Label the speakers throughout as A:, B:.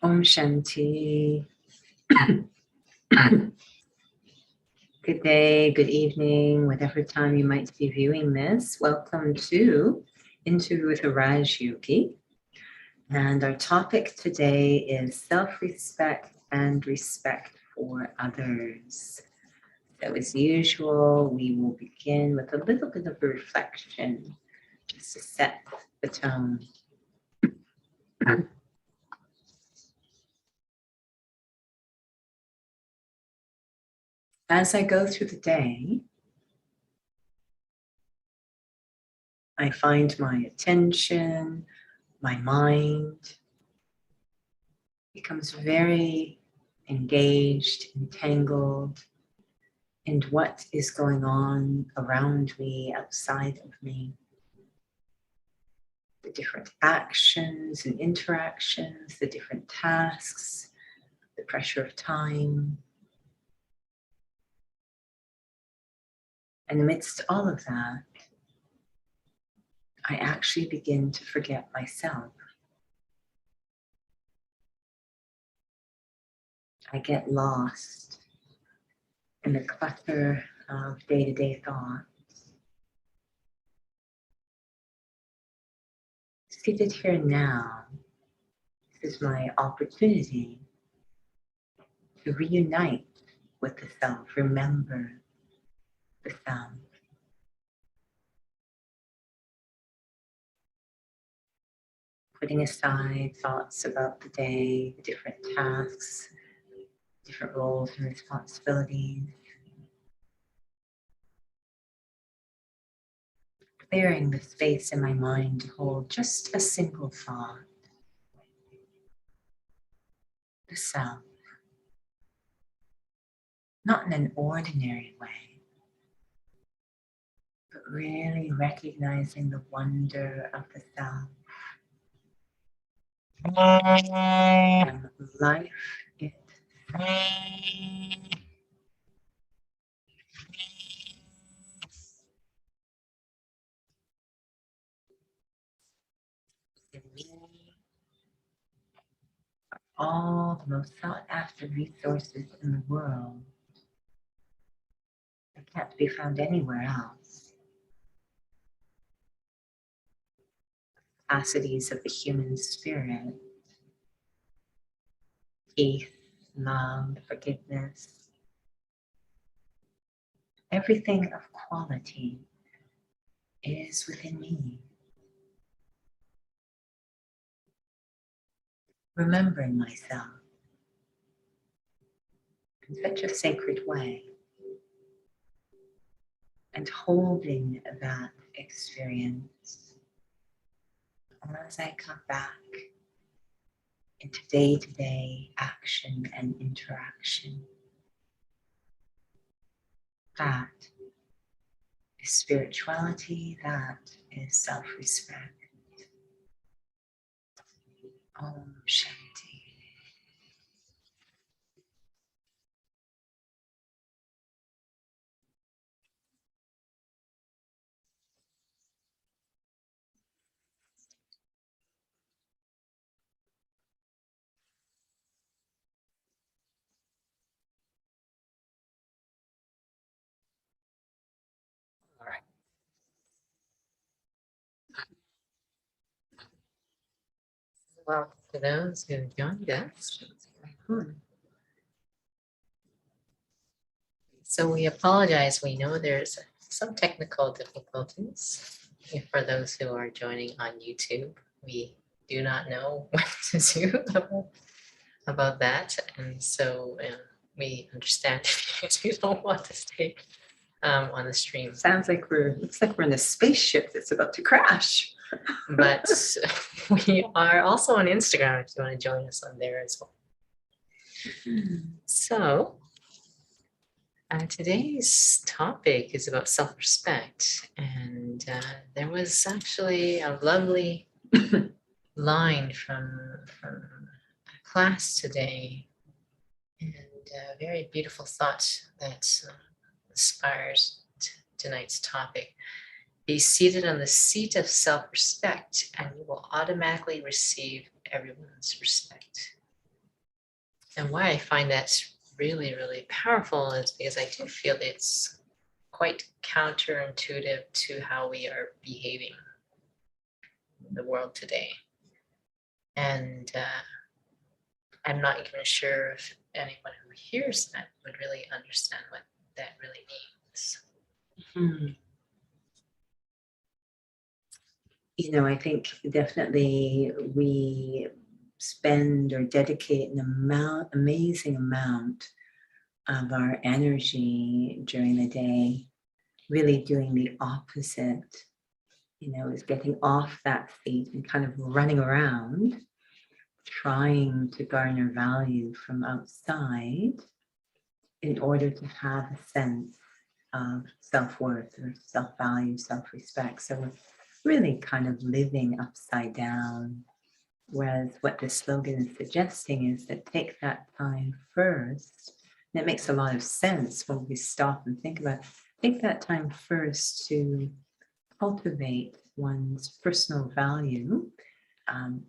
A: Om Shanti. Good day, good evening, whatever time you might be viewing this. Welcome to Interview with a Raj Yogi. And our topic today is self-respect and respect for others. So as usual, we will begin with a little bit of a reflection just to set the tone. As I go through the day, I find my attention, my mind becomes very engaged, entangled in what is going on around me, outside of me. The different actions and interactions, the different tasks, the pressure of time. And amidst all of that, I actually begin to forget myself. I get lost in the clutter of day-to-day thoughts. Seated here now, this is my opportunity to reunite with the self, remember the self. Putting aside thoughts about the day, the different tasks, different roles and responsibilities. Clearing the space in my mind to hold just a single thought. The self. Not in an ordinary way, but really recognizing the wonder of the self. And life itself. In me, all the most sought after resources in the world that can't be found anywhere else. Capacities of the human spirit, peace, love, forgiveness, everything of quality is within me. Remembering myself in such a sacred way and holding that experience as I come back into day-to-day action and interaction. That is spirituality, that is self-respect. Om Shanti. All right. Welcome to those who joined us. So we apologize. We know there's some technical difficulties. For those who are joining on YouTube, we do not know what to do about that. And so we understand if you don't want to stay on the stream. Looks like we're in a spaceship that's about to crash. But we are also on Instagram if you want to join us on there as well. So today's topic is about self-respect, and there was actually a lovely line from a class today, and a very beautiful thought that inspires tonight's topic. Be seated on the seat of self-respect, and you will automatically receive everyone's respect. And why I find that really, really powerful is because I do feel it's quite counterintuitive to how we are behaving in the world today. And I'm not even sure if anyone who hears that would really understand what that really means.
B: Hmm. You know, I think definitely we spend or dedicate an amazing amount of our energy during the day really doing the opposite, you know, is getting off that seat and kind of running around trying to garner value from outside in order to have a sense of self-worth or self-value, self-respect. So we're really kind of living upside down. Whereas what the slogan is suggesting is that take that time first. And it makes a lot of sense when we stop and think about it. Take that time first to cultivate one's personal value,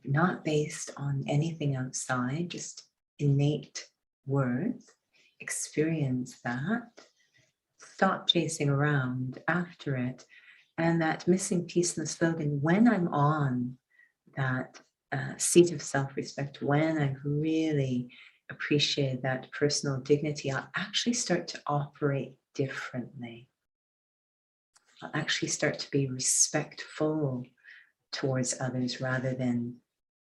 B: not based on anything outside, just innate worth. Experience that. Stop chasing around after it. And that missing piece in the slogan, when I'm on that seat of self-respect, when I really appreciate that personal dignity, I'll actually start to operate differently. I'll actually start to be respectful towards others rather than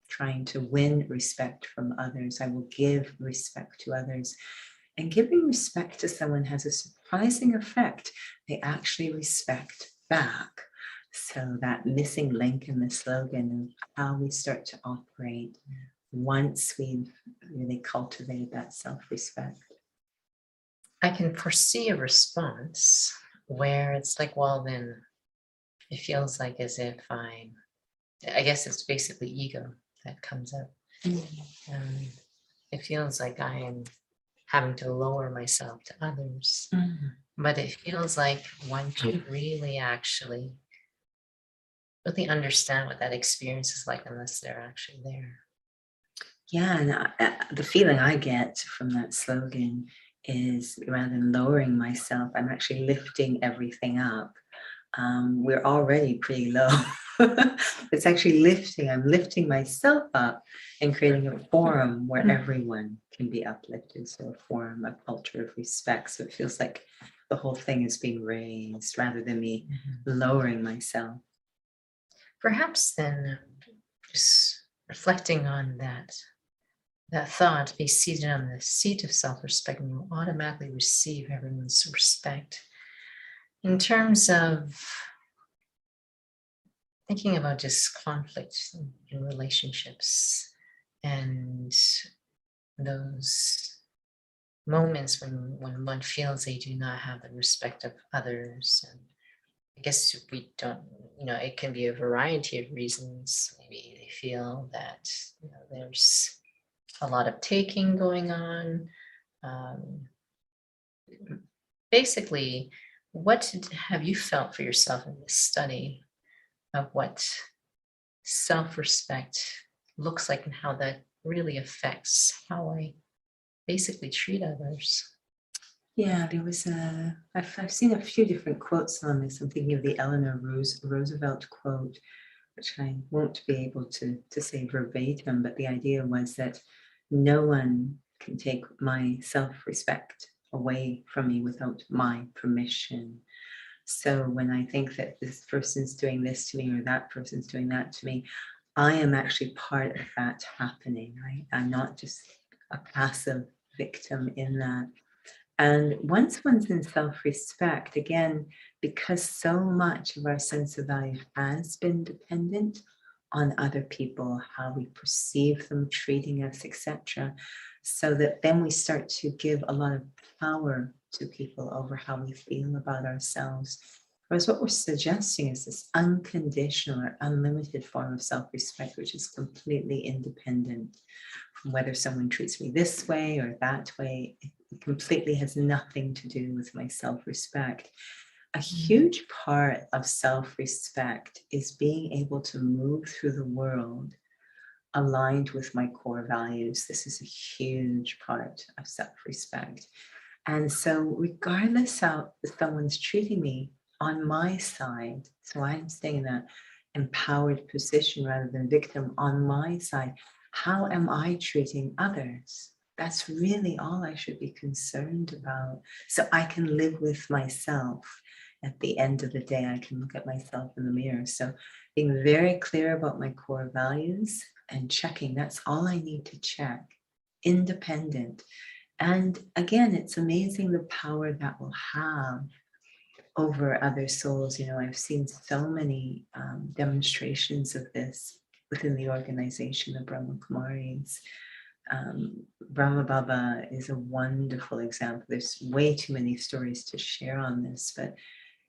B: trying to win respect from others. I will give respect to others. And giving respect to someone has a surprising effect. They actually respect back. So that missing link in the slogan of how we start to operate once we've really cultivated that self-respect.
A: I can foresee a response where it's like, well, then it feels like as if I guess it's basically ego that comes up. It feels like I am having to lower myself to others. But it feels like one should really actually really understand what that experience is like unless they're actually there.
B: Yeah, and the feeling I get from that slogan is rather than lowering myself, I'm actually lifting everything up. We're already pretty low. It's actually lifting. I'm lifting myself up and creating a forum where everyone can be uplifted. So a forum, a culture of respect. So it feels like the whole thing is being raised rather than me lowering myself.
A: Perhaps then just reflecting on that thought, be seated on the seat of self-respect, and you automatically receive everyone's respect. In terms of thinking about just conflict in relationships and those moments when one feels they do not have the respect of others. And I guess we don't, it can be a variety of reasons. Maybe they feel that there's a lot of taking going on. Basically, what have you felt for yourself in this study of what self-respect looks like and how that really affects how I basically treat others?
B: Yeah, there was I've seen a few different quotes on this. I'm thinking of the Eleanor Roosevelt quote, which I won't be able to say verbatim, but the idea was that no one can take my self-respect away from me without my permission. So when I think that this person's doing this to me or that person's doing that to me, I am actually part of that happening, right? I'm not just a passive victim in that. And once one's in self-respect, again, because so much of our sense of value has been dependent on other people, how we perceive them treating us, etc., so that then we start to give a lot of power to people over how we feel about ourselves. Whereas what we're suggesting is this unconditional or unlimited form of self-respect, which is completely independent from whether someone treats me this way or that way. It completely has nothing to do with my self-respect. A huge part of self-respect is being able to move through the world aligned with my core values. This is a huge part of self-respect. And so regardless how someone's treating me on my side, so I'm staying in that empowered position rather than victim on my side, how am I treating others? That's really all I should be concerned about. So I can live with myself. At the end of the day, I can look at myself in the mirror. So being very clear about my core values and checking, that's all I need to check, independent. And again, it's amazing the power that will have over other souls. You know, I've seen so many demonstrations of this within the organization of Brahma Kumaris. Brahma Baba is a wonderful example. There's way too many stories to share on this, but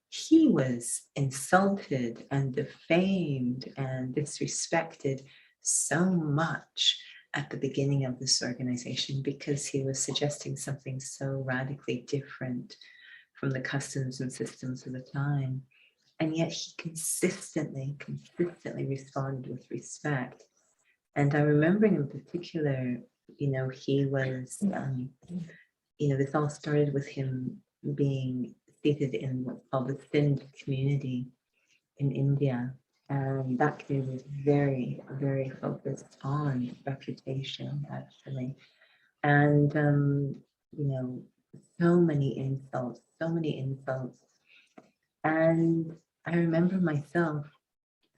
B: he was insulted and defamed and disrespected so much at the beginning of this organization because he was suggesting something so radically different from the customs and systems of the time. And yet he consistently responded with respect. And I remember in particular, you know, he was, you know, this all started with him being seated in what's called the Sindh community in India. And that community was very, very focused on reputation, actually. And, you know, so many insults, so many insults. And I remember myself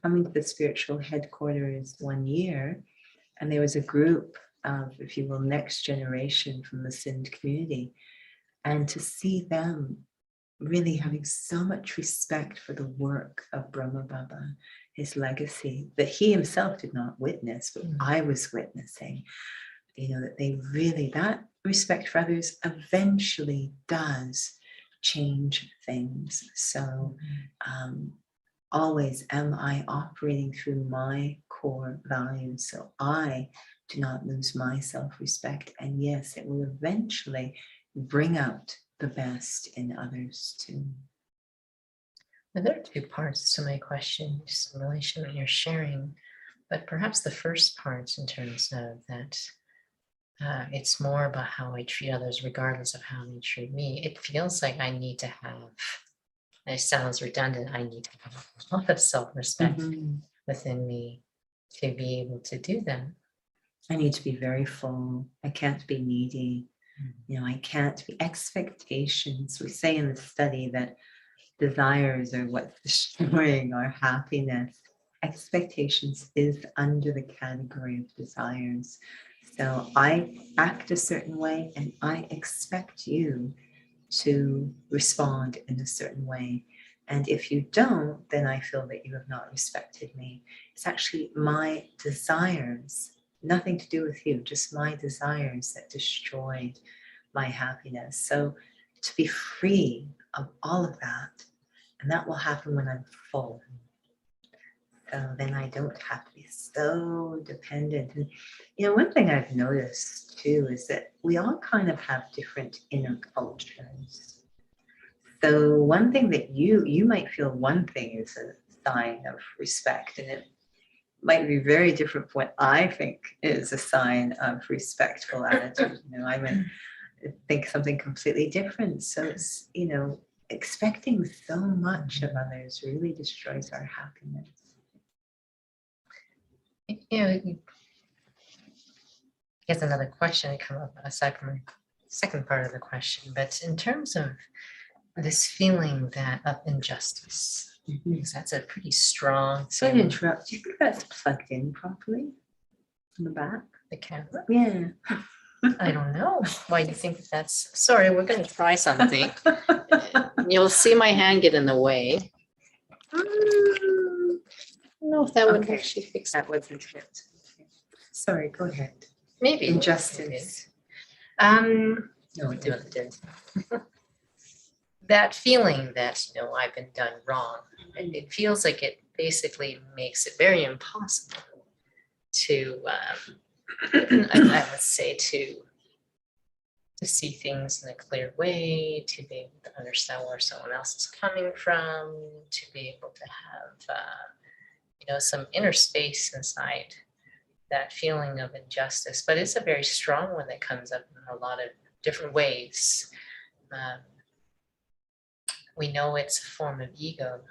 B: coming to the spiritual headquarters one year, and there was a group of, if you will, next generation from the Sindh community. And to see them really having so much respect for the work of Brahma Baba, his legacy that he himself did not witness, but I was witnessing, you know, that they really, that respect for others eventually does change things. So always am I operating through my core values so I do not lose my self-respect. And yes, it will eventually bring out the best in others too.
A: Well, there are two parts to my question, just in relation to what you're sharing, but perhaps the first part in terms of that it's more about how I treat others regardless of how they treat me. It feels like I need to have, it sounds redundant, I need to have a lot of self-respect within me to be able to do that.
B: I need to be very full. I can't be needy. You know, I can't be expectations. We say in the study that desires are what's destroying our happiness. Expectations is under the category of desires. So I act a certain way and I expect you to respond in a certain way. And if you don't, then I feel that you have not respected me. It's actually my desires, nothing to do with you, just my desires that destroyed my happiness. So to be free of all of that, and that will happen when I'm full. So then I don't have to be so dependent. And, you know, one thing I've noticed too is that we all kind of have different inner cultures. So one thing that you might feel one thing is a sign of respect, and it might be very different from what I think is a sign of respectful attitude. You know, I might think something completely different. So it's, you know, expecting so much of others really destroys our happiness.
A: You know, here's another question that come up aside from the second part of the question, but in terms of this feeling that of injustice, because that's a pretty strong.
B: So to interrupt, do you think that's plugged in properly in the back?
A: The camera?
B: Yeah.
A: I don't know. Why do you think that's? Sorry, we're going to try something. You'll see my hand get in the way. I don't know if that would actually fix
B: that. Wasn't it. Sorry, go ahead.
A: Maybe.
B: Injustice.
A: No, it didn't. That feeling that, you know, I've been done wrong, and it feels like it basically makes it very impossible to, I would say, to see things in a clear way, to be able to understand where someone else is coming from, to be able to have, you know, some inner space inside that feeling of injustice, but it's a very strong one that comes up in a lot of different ways. Um, we know it's a form of ego,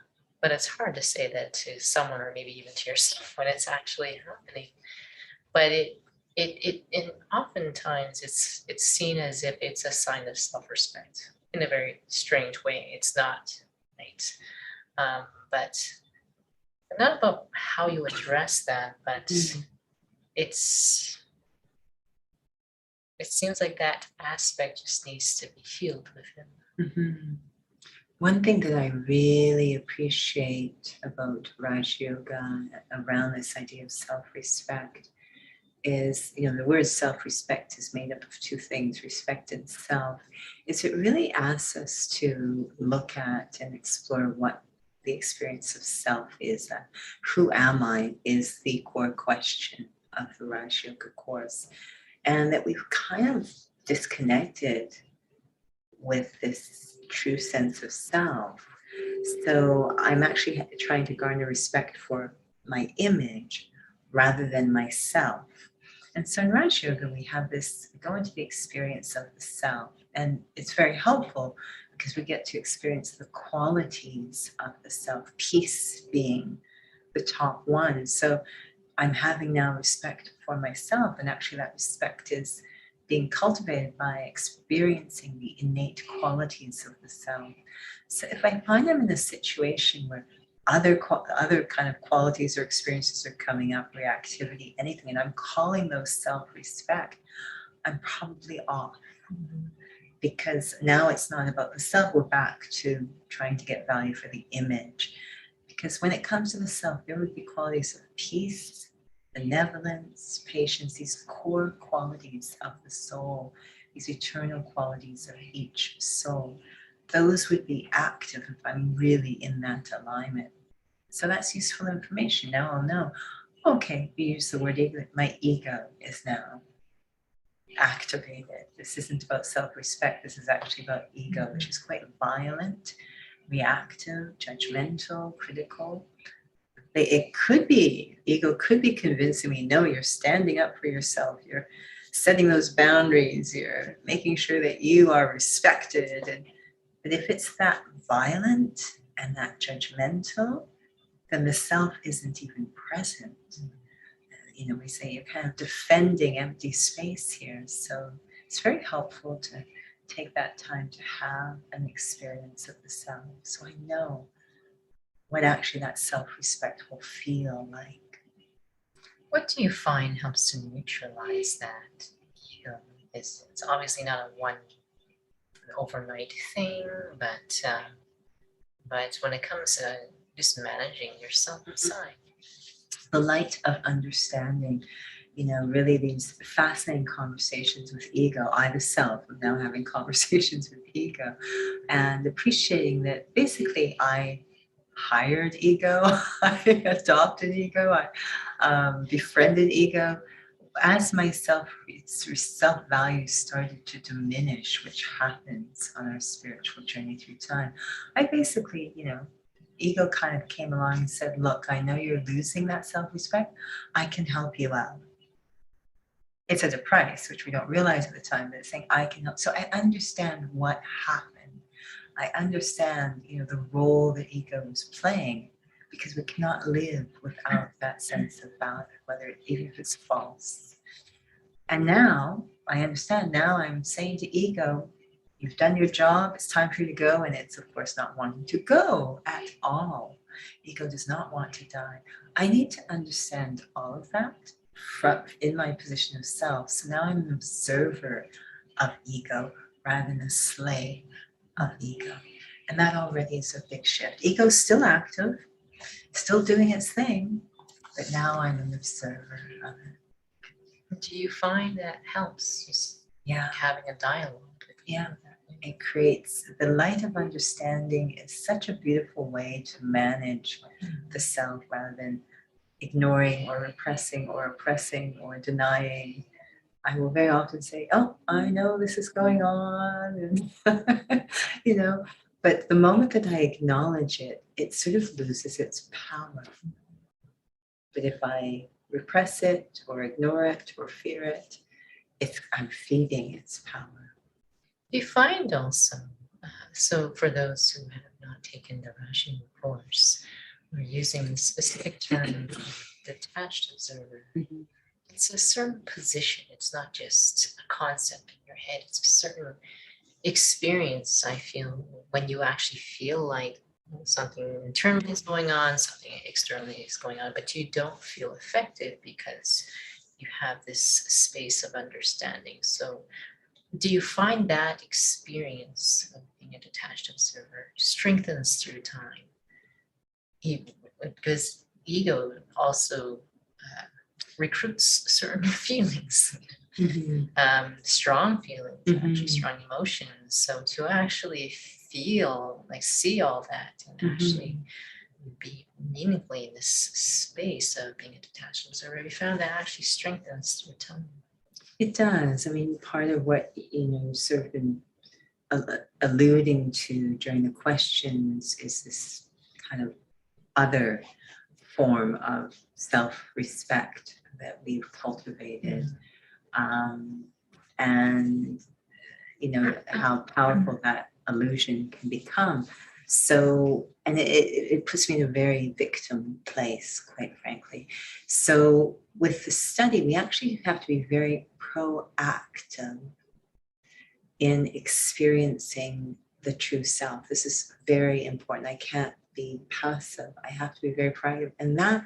A: but it's hard to say that to someone or maybe even to yourself when it's actually happening. But and oftentimes it's seen as if it's a sign of self-respect in a very strange way. It's not, right? But not about how you address that, but it's it seems like that aspect just needs to be healed within.
B: Mm-hmm. One thing that I really appreciate about Raj Yoga around this idea of self-respect is, the word self-respect is made up of two things, respect and self, is it really asks us to look at and explore what the experience of self is. Who am I is the core question of the Raj Yoga course. And that we've kind of disconnected with this true sense of self. So I'm actually trying to garner respect for my image rather than myself. And so in Raj Yoga, we have this, we go into the experience of the self, and it's very helpful because we get to experience the qualities of the self, peace being the top one. So I'm having now respect for myself, and actually that respect is being cultivated by experiencing the innate qualities of the self. So if I find I'm in a situation where other kind of qualities or experiences are coming up, reactivity, anything, and I'm calling those self-respect, I'm probably off. Because now it's not about the self, we're back to trying to get value for the image. Because when it comes to the self, there would be qualities of peace, benevolence, patience, these core qualities of the soul, these eternal qualities of each soul. Those would be active if I'm really in that alignment. So that's useful information. Now I'll know, okay, you use the word ego, my ego is now activated. This isn't about self-respect, this is actually about ego, which is quite violent, reactive, judgmental, critical. It could be, ego could be convincing me, no, you're standing up for yourself, you're setting those boundaries, you're making sure that you are respected. But if it's that violent and that judgmental, then the self isn't even present. We say you're kind of defending empty space here. So it's very helpful to take that time to have an experience of the self. So I know what actually that self-respect will feel like.
A: What do you find helps to neutralize that? It's obviously not a one overnight thing, but when it comes to just managing yourself inside.
B: The light of understanding, really these fascinating conversations with ego. I, the self, am now having conversations with ego and appreciating that basically I hired ego, I adopted ego, I befriended ego. As my self-value started to diminish, which happens on our spiritual journey through time, I basically, ego kind of came along and said, look, I know you're losing that self-respect. I can help you out. It's at a price, which we don't realize at the time, but it's saying, I can help. So I understand what happened. I understand, the role that ego was playing, because we cannot live without that sense of value, even if it's false. And now I understand. Now I'm saying to ego, you've done your job, it's time for you to go. And it's, of course, not wanting to go at all. Ego does not want to die. I need to understand all of that in my position of self. So now I'm an observer of ego rather than a slave of ego. And that already is a big shift. Ego's still active, still doing its thing, but now I'm an observer of it.
A: Do you find that helps? Just having a dialogue.
B: Yeah. It creates the light of understanding is such a beautiful way to manage the self rather than ignoring or repressing or oppressing or denying. I will very often say, oh, I know this is going on. And but the moment that I acknowledge it, it sort of loses its power. But if I repress it or ignore it or fear it, I'm feeding its power.
A: You find also, so for those who have not taken the Rashi course, we're using the specific term detached observer.
B: Mm-hmm.
A: It's a certain position. It's not just a concept in your head. It's a certain experience, I feel, when you actually feel like something internally is going on, something externally is going on, but you don't feel affected because you have this space of understanding. So do you find that experience of being a detached observer strengthens through time? Because ego also recruits certain feelings, strong feelings, actually strong emotions. So to actually feel, like see all that and actually be meaningfully in this space of being a detached observer, we found that actually strengthens through time.
B: It does. I mean, part of what, sort of been alluding to during the questions is this kind of other form of self-respect that we've cultivated. And, how powerful that illusion can become. So, and it puts me in a very victim place, quite frankly. So with the study, we actually have to be very proactive in experiencing the true self. This is very important. I can't be passive. I have to be very proactive. And that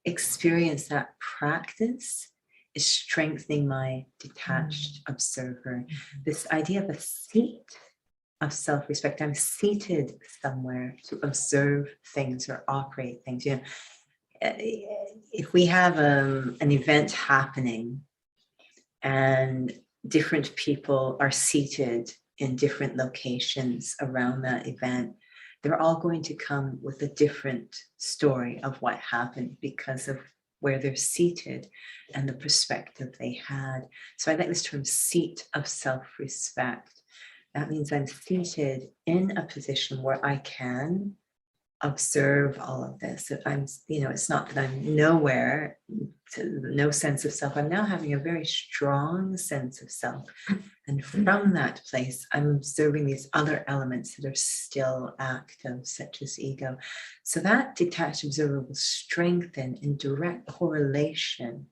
B: experience, that practice is strengthening my detached observer. This idea of a seat of self-respect. I'm seated somewhere to observe things or operate things. If we have an event happening and different people are seated in different locations around that event, they're all going to come with a different story of what happened because of where they're seated and the perspective they had. So I like this term, seat of self-respect. That means I'm seated in a position where I can observe all of this. If I'm, it's not that I'm nowhere, no sense of self. I'm now having a very strong sense of self. And from that place, I'm observing these other elements that are still active, such as ego. So that detached observer will strengthen in direct correlation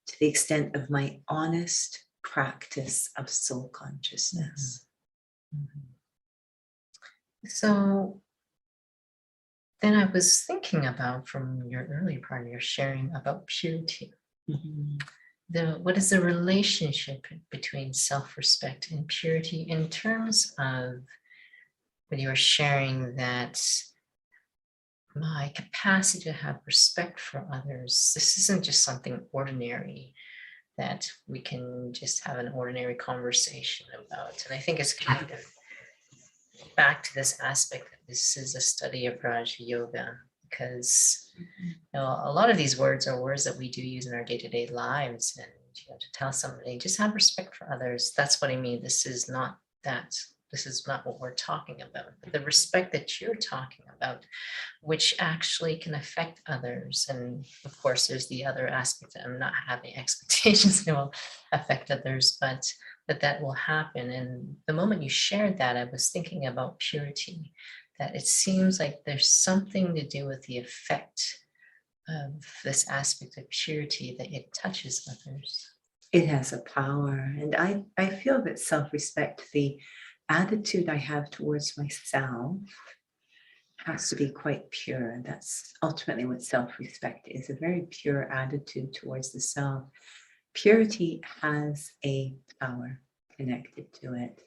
B: to the extent of my honest practice of soul consciousness.
A: So then I was thinking about, from your earlier part of your sharing about purity, what is the relationship between self-respect and purity in terms of when you were sharing that my capacity to have respect for others, this isn't just something ordinary that we can just have an ordinary conversation about. And I think it's kind of back to this aspect that this is a study of Raj Yoga, because a lot of these words are words that we do use in our day-to-day lives, and to tell somebody just have respect for others, that's what I mean. This is not what we're talking about, but the respect that you're talking about, which actually can affect others. And of course there's the other aspect that I'm not having expectations that will affect others, but that will happen. And the moment you shared that, I was thinking about purity, that it seems like there's something to do with the effect of this aspect of purity, that it touches others.
B: It has a power. And I feel that self-respect, the attitude I have towards myself, has to be quite pure. And that's ultimately what self-respect is, a very pure attitude towards the self. Purity has a power connected to it.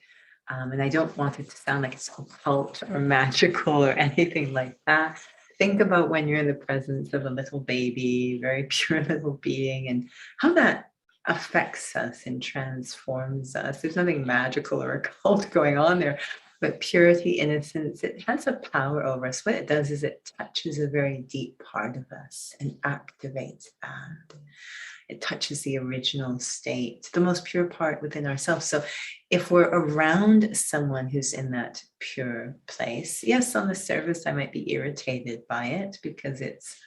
B: And I don't want it to sound like it's occult or magical or anything like that. Think about when you're in the presence of a little baby, very pure little being, and how that affects us and transforms us. There's nothing magical or occult going on there, but purity, innocence, it has a power over us. What it does is it touches a very deep part of us and activates that. It touches the original state, the most pure part within ourselves. So if we're around someone who's in that pure place, yes, on the surface, I might be irritated by it because it's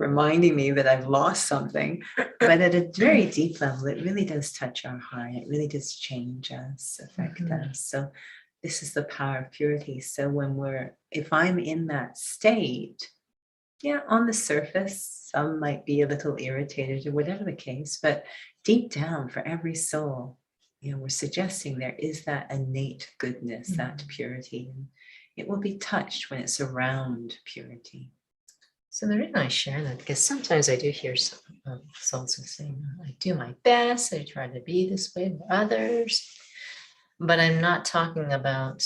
B: reminding me that I've lost something. But at a very deep level, it really does touch our heart. It really does change us, affect us. So this is the power of purity. So if I'm in that state, yeah, on the surface, some might be a little irritated or whatever the case, but deep down for every soul, we're suggesting there is that innate goodness, that purity, and it will be touched when it's around purity.
A: So the reason I share that, because sometimes I do hear some souls who say, I do my best, I try to be this way with others, but I'm not talking about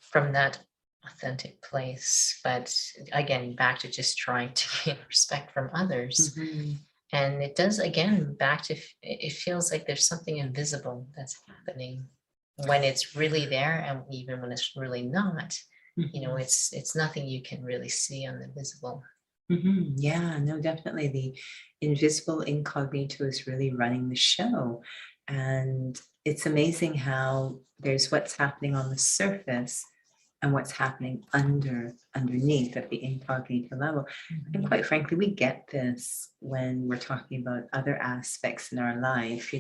A: from that authentic place, but again, back to just trying to gain respect from others. And it does, again, back to, it feels like there's something invisible that's happening when it's really there, and even when it's really not. It's nothing you can really see on the visible.
B: Yeah, no, definitely. The invisible incognito is really running the show. And it's amazing how there's what's happening on the surface and what's happening underneath at the incognito level. And quite frankly, we get this when we're talking about other aspects in our life.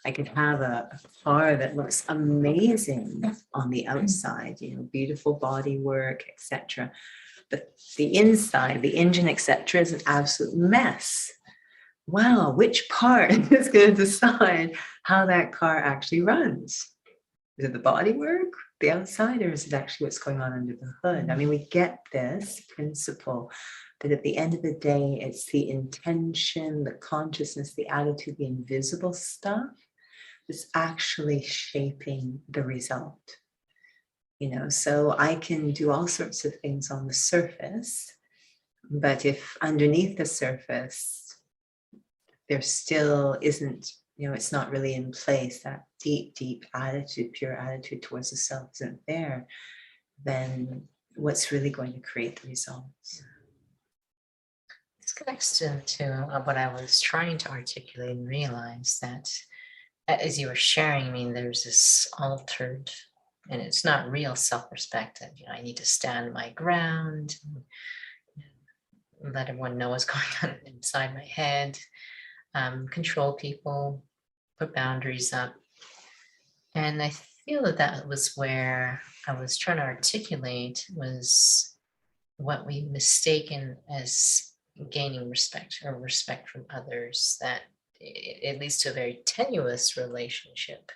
B: I could have a car that looks amazing on the outside, beautiful body work, etc. But the inside, the engine, etc., is an absolute mess. Wow, which part is going to decide how that car actually runs? Is it the body work, the outside, or is it actually what's going on under the hood? I mean, we get this principle that at the end of the day, it's the intention, the consciousness, the attitude, the invisible stuff that's actually shaping the result. So I can do all sorts of things on the surface, but if underneath the surface, there still isn't, it's not really in place, that deep attitude, pure attitude towards the self isn't there, then what's really going to create the results?
A: This connects to what I was trying to articulate and realize that as you were sharing, I mean, there's this altered, and it's not real self-respect that, I need to stand my ground, and let everyone know what's going on inside my head, control people, put boundaries up. And I feel that was where I was trying to articulate was what we mistaken as gaining respect or respect from others, that it leads to a very tenuous relationship.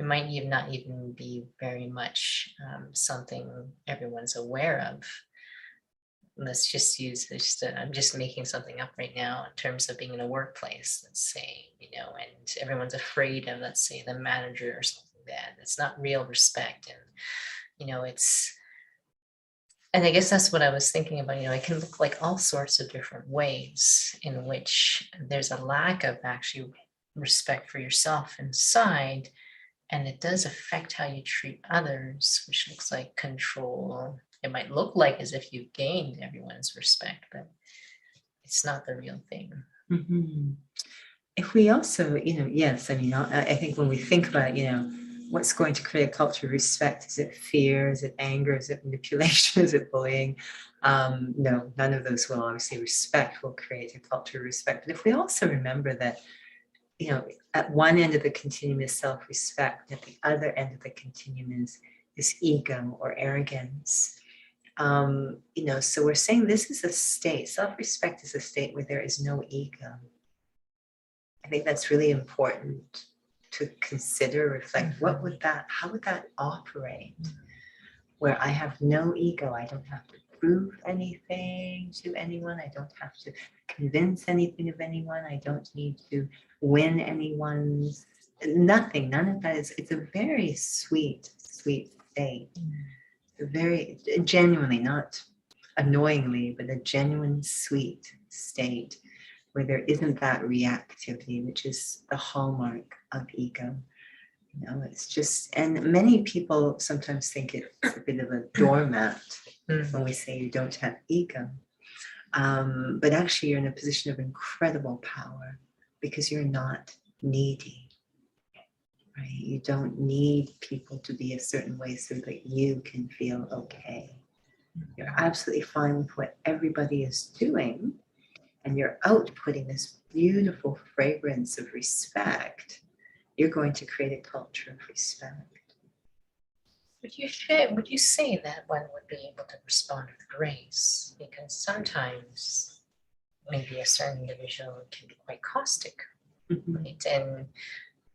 A: It might not even be very much something everyone's aware of. Let's just use this. I'm just making something up right now in terms of being in a workplace, let's say, and everyone's afraid of, let's say, the manager or something bad. It's not real respect. And, and I guess that's what I was thinking about. It can look like all sorts of different ways in which there's a lack of actually respect for yourself inside. And it does affect how you treat others, which looks like control. It might look like as if you've gained everyone's respect, but it's not the real thing.
B: If we also, yes, I mean, I think when we think about, what's going to create a culture of respect, is it fear, is it anger, is it manipulation, is it bullying? No, none of those will. Obviously, respect will create a culture of respect. But if we also remember that, at one end of the continuum is self-respect, at the other end of the continuum is ego or arrogance. So we're saying this is a state, self-respect is a state where there is no ego. I think that's really important to consider, reflect, how would that operate? Where I have no ego, I don't have to prove anything to anyone, I don't have to convince anything of anyone, I don't need to win anyone's, nothing, none of that it's a very sweet state. A very genuinely, not annoyingly, but a genuine sweet state where there isn't that reactivity, which is the hallmark of ego. It's just, and many people sometimes think it's a bit of a doormat when we say you don't have ego. But actually you're in a position of incredible power because you're not needy, right? You don't need people to be a certain way so that you can feel okay. you're absolutely fine with what everybody is doing, and you're outputting this beautiful fragrance of respect, you're going to create a culture of respect.
A: Would you say that one would be able to respond with grace? Because sometimes maybe a certain individual can be quite caustic, right? And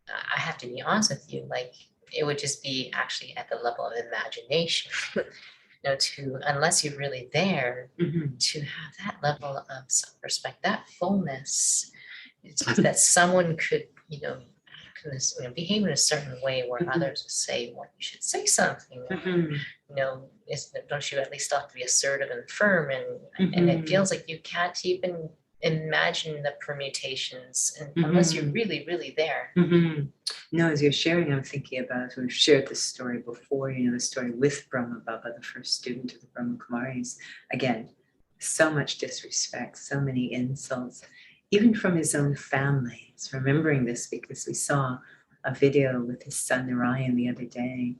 A: I have to be honest with you, like it would just be actually at the level of imagination, unless you're really there to have that level of self-respect, that fullness, it's just that someone could, behave in a certain way where others would say, well, you should say something. Don't you at least have to be assertive and firm? And it feels like you can't even imagine the permutations unless you're really, really there.
B: No, as you're sharing, I'm thinking about, we've shared this story before, the story with Brahma Baba, the first student of the Brahma Kumaris. Again, so much disrespect, so many insults, even from his own family. It's remembering this because we saw a video with his son Narayan the other day.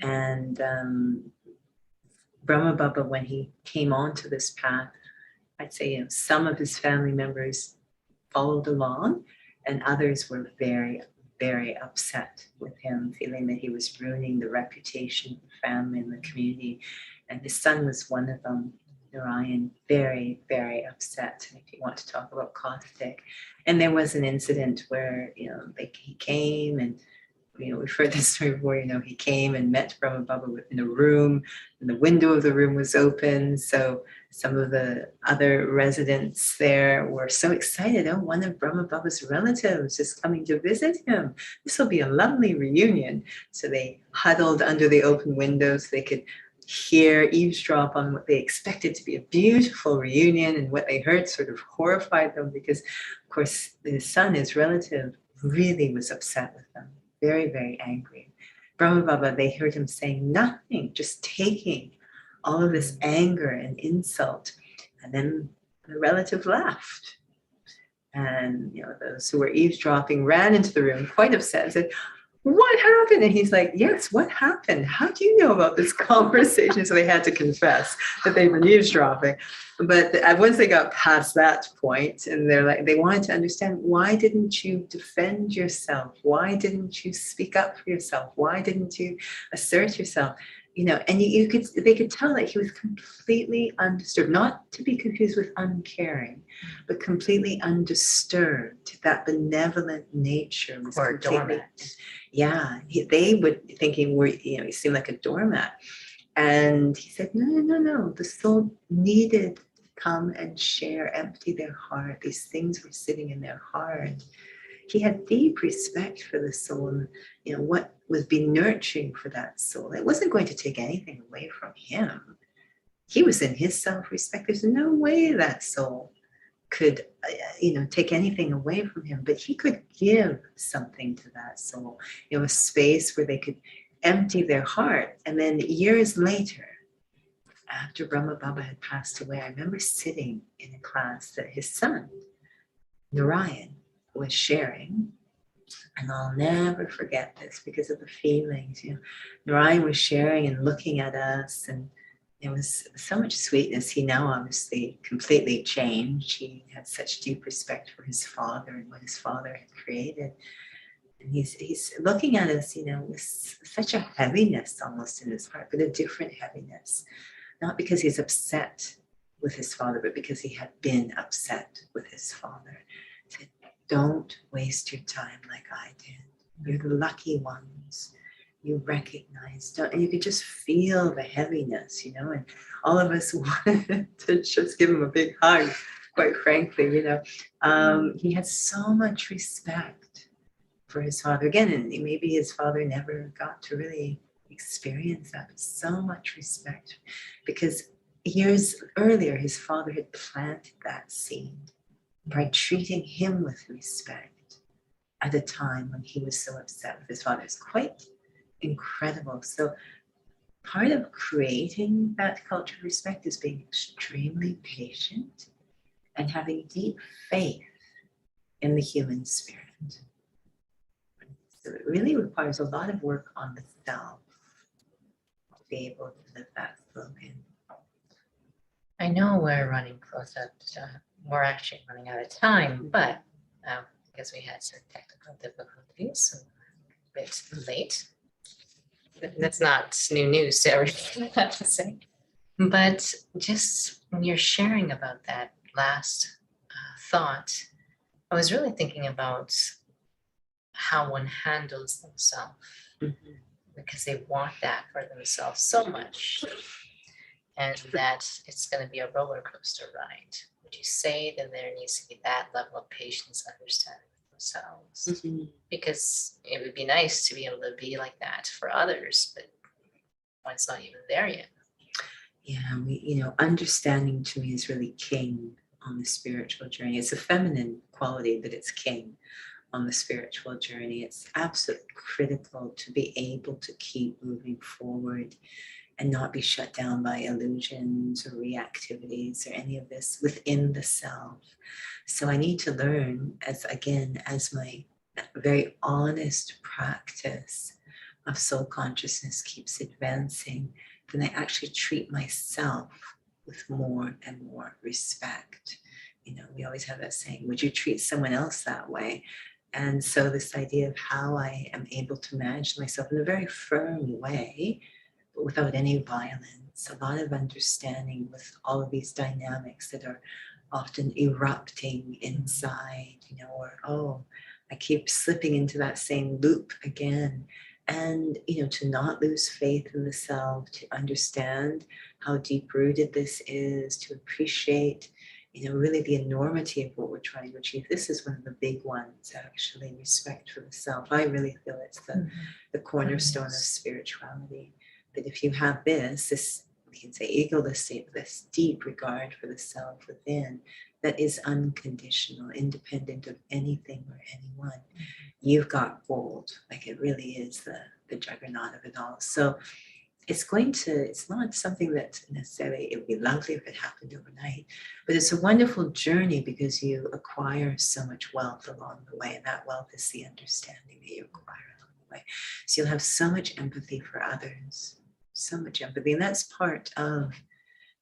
B: And Brahma Baba, when he came onto this path, I'd say some of his family members followed along, and others were very, very upset with him, feeling that he was ruining the reputation of the family and the community. And his son was one of them, Narayan, very, very upset, if you want to talk about caustic. And there was an incident where, he came and, we've heard this story before, he came and met Brahma Baba in a room, and the window of the room was open. So some of the other residents there were so excited. Oh, one of Brahma Baba's relatives is coming to visit him. This will be a lovely reunion. So they huddled under the open window so they could eavesdrop on what they expected to be a beautiful reunion, and what they heard sort of horrified them because, of course, his son, his relative, really was upset with them. Very, very angry. Brahma Baba, they heard him saying nothing, just taking all of this anger and insult. And then the relative laughed. And those who were eavesdropping ran into the room quite upset and said, "What happened?" And he's like, "Yes, what happened? How do you know about this conversation?" So they had to confess that they've been eavesdropping. But once they got past that point, and they wanted to understand, why didn't you defend yourself? Why didn't you speak up for yourself? Why didn't you assert yourself? And they could tell that he was completely undisturbed, not to be confused with uncaring, but completely undisturbed. That benevolent nature was
A: or
B: completely, yeah. They would think he seemed like a doormat. And he said, no. The soul needed to come and share, empty their heart. These things were sitting in their heart. He had deep respect for the soul and, what was being nurturing for that soul. It wasn't going to take anything away from him. He was in his self-respect. There's no way that soul could, take anything away from him, but he could give something to that soul, a space where they could empty their heart. And then years later, after Brahma Baba had passed away, I remember sitting in a class that his son, Narayan, was sharing. And I'll never forget this because of the feelings. Narayan was sharing and looking at us, and there was so much sweetness. He now obviously completely changed. He had such deep respect for his father and what his father had created. And he's looking at us, with such a heaviness almost in his heart, but a different heaviness. Not because he's upset with his father, but because he had been upset with his father. He said, "Don't waste your time like I did. You're the lucky ones. You recognized," and you could just feel the heaviness, and all of us wanted to just give him a big hug, quite frankly. He had so much respect for his father. Again, and maybe his father never got to really experience that, but so much respect, because years earlier, his father had planted that seed by treating him with respect at a time when he was so upset with his father. It's quite incredible. So part of creating that culture of respect is being extremely patient and having deep faith in the human spirit. So it really requires a lot of work on the self to be able to live that slogan.
A: I know we're running close up to, we're actually running out of time, but I guess we had some technical difficulties, so we're a bit late. That's not new news to everything I have to say. But just when you're sharing about that last thought, I was really thinking about how one handles themselves because they want that for themselves so much, and that it's going to be a roller coaster ride. Would you say that there needs to be that level of patience, understanding with themselves? Because it would be nice to be able to be like that for others, but one's not even there yet.
B: Yeah, understanding to me is really king on the spiritual journey. It's a feminine quality, but it's king on the spiritual journey. It's absolutely critical to be able to keep moving forward and not be shut down by illusions or reactivities or any of this within the self. So I need to learn as my very honest practice of soul consciousness keeps advancing, then I actually treat myself with more and more respect. We always have that saying, would you treat someone else that way? And so this idea of how I am able to manage myself in a very firm way, but without any violence, a lot of understanding with all of these dynamics that are often erupting inside, or, I keep slipping into that same loop again. And, to not lose faith in the self, to understand how deep rooted this is, to appreciate, really the enormity of what we're trying to achieve. This is one of the big ones, actually, respect for the self. I really feel it's the cornerstone of spirituality. That if you have this, we can say egalistic, this deep regard for the self within, that is unconditional, independent of anything or anyone, you've got gold. Like it really is the juggernaut of it all. So it's not something that necessarily, it would be lovely if it happened overnight, but it's a wonderful journey because you acquire so much wealth along the way, and that wealth is the understanding that you acquire along the way. So you'll have so much empathy for others, so much empathy, and that's part of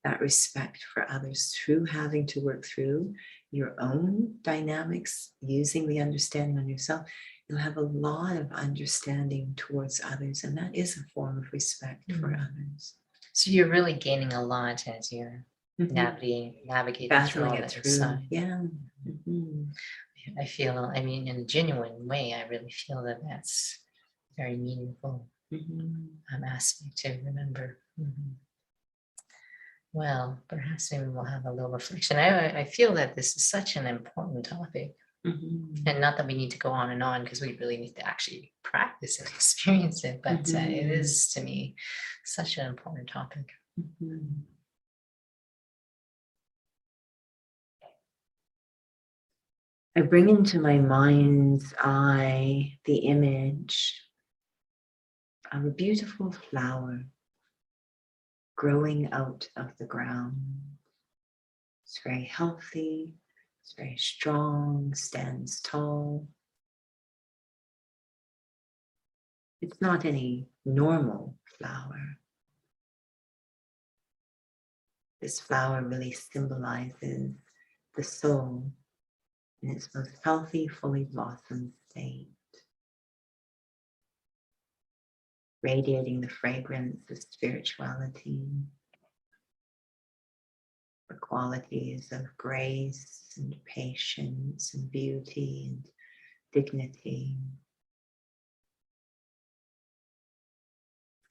B: that respect for others through having to work through your own dynamics, using the understanding on yourself. You'll have a lot of understanding towards others, and that is a form of respect for others.
A: So you're really gaining a lot as you're navigating through all that inside.
B: Yeah.
A: I feel, in a genuine way, I really feel that that's very meaningful aspect to remember. Well, perhaps maybe we'll have a little reflection. I feel that this is such an important topic. And not that we need to go on and on, because we really need to actually practice and experience it, but it is, to me, such an important topic.
B: I bring into my mind's eye the image of a beautiful flower growing out of the ground. It's very healthy, it's very strong, stands tall. It's not any normal flower. This flower really symbolizes the soul in its most healthy, fully blossomed state, radiating the fragrance of spirituality, the qualities of grace and patience and beauty and dignity.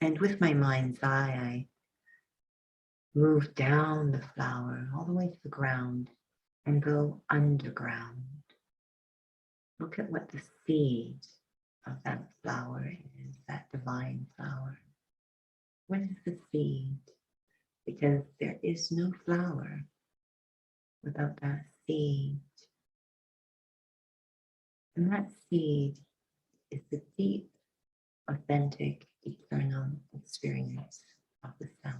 B: And with my mind's eye, I move down the flower all the way to the ground and go underground. Look at what the seed of that flower is, that divine flower. What is the seed? Because there is no flower without that seed. And that seed is the deep, authentic, eternal experience of the self.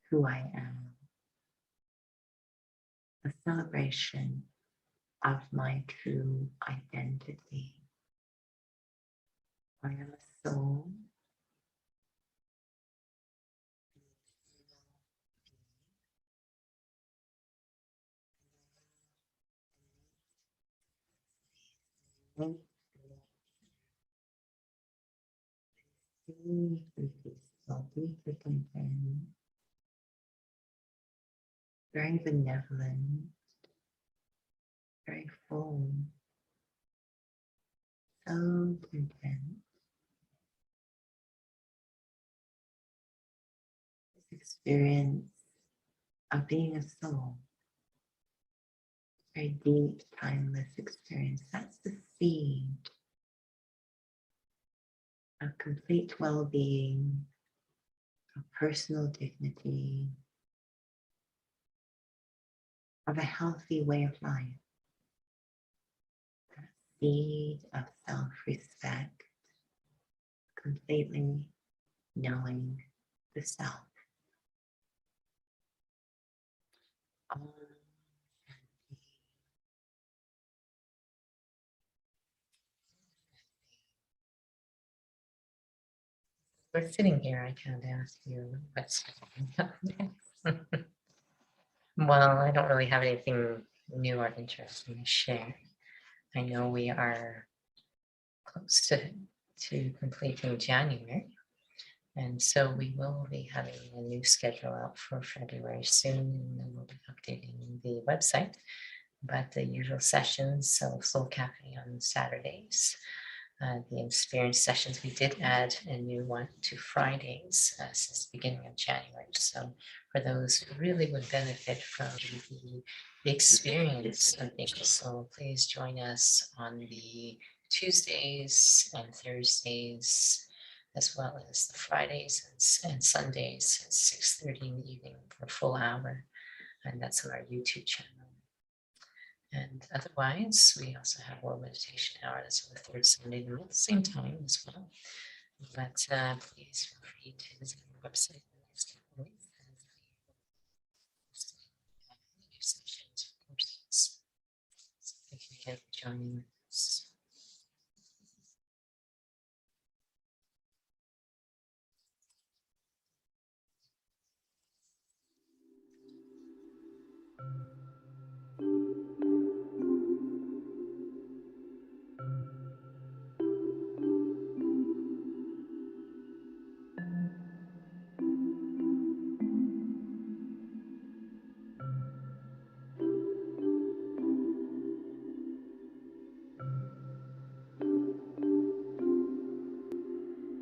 B: Who I am. A celebration of my true identity. I am a soul And deeply peaceful, deeply content, very benevolent, very full, so content. This experience of being a soul, very deep, timeless experience. That's the seed of complete well-being, of personal dignity, of a healthy way of life. That seed of self-respect, completely knowing the self. Om Shanti.
A: We're sitting here, I can't ask you what's coming up next. Well, I don't really have anything new or interesting to share. I know we are close to completing January, and so we will be having a new schedule out for February soon, and then we'll be updating the website. But the usual sessions, so Soul Cafe on Saturdays, the experience sessions, we did add a new one to Fridays since the beginning of January. So for those who really would benefit from the experience of being a soul, please join us on the Tuesdays and Thursdays, as well as the Fridays and Sundays at 6:30 in the evening for a full hour. And that's on our YouTube channel. And otherwise, we also have World Meditation Hour. That's on the third Sunday of the month, same time as well. But please feel free to visit our website in the next couple of weeks as we new sessions, of course. So thank you again for joining.